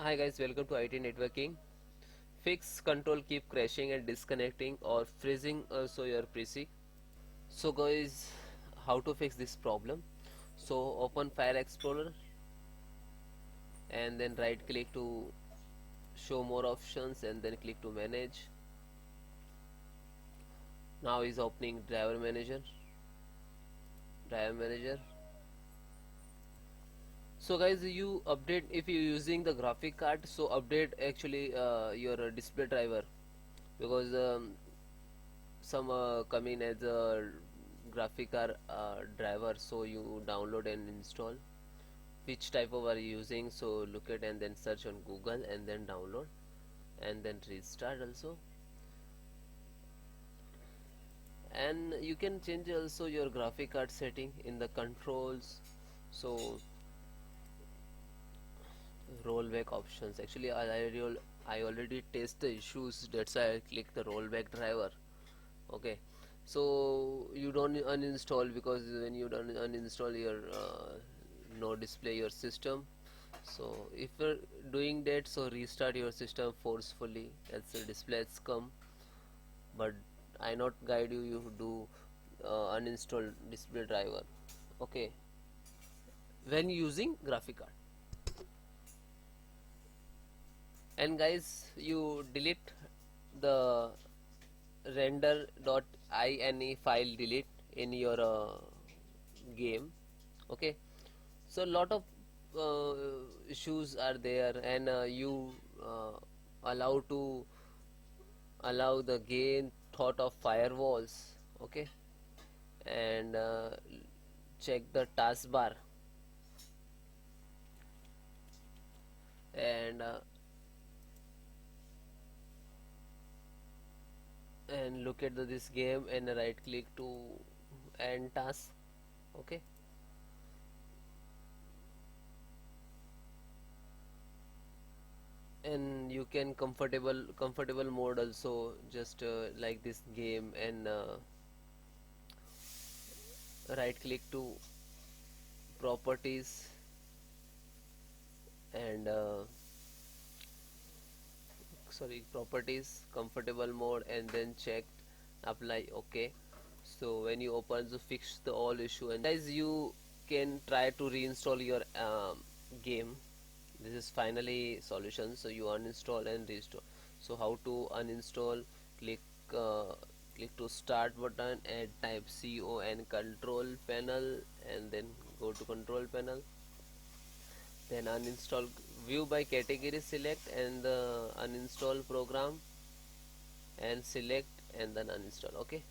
Hi guys, welcome to IT networking. Fix control keep crashing and disconnecting or freezing also your PC. So guys, how to fix this problem? So open File Explorer and then right click to show more options and then click to manage. Now is opening driver manager. So guys, you update if you're using the graphic card, so update actually your display driver, because some come in as a graphic card driver, so you download and install which type of are you using. So look at and then search on Google and then download and then restart also. And you can change also your graphic card setting in the controls. So rollback options, actually I already test the issues, that's why I click the rollback driver. Okay, so you don't uninstall, because when you don't uninstall your no display your system. So if you're doing that, so restart your system forcefully as the displays come, but I not guide you, you do uninstall display driver. Okay, when using graphic card. And guys, you delete the render.ini file, delete in your game. Okay, so lot of uh, issues are there, and you uh, allow to allow the game thought of firewalls. Okay, and check the taskbar and look at this game and right click to end task. Okay, and you can comfortable mode also, just like this game, and right click to properties and properties, comfortable mode, and then check apply. Okay, so when you open to fix the all issue, and guys, you can try to reinstall your game. This is finally solution, so you uninstall and restore. So how to uninstall? click uh, Click to start button and type con control panel, and then go to control panel, then uninstall, view by category, select and uninstall program and select and then uninstall. Okay,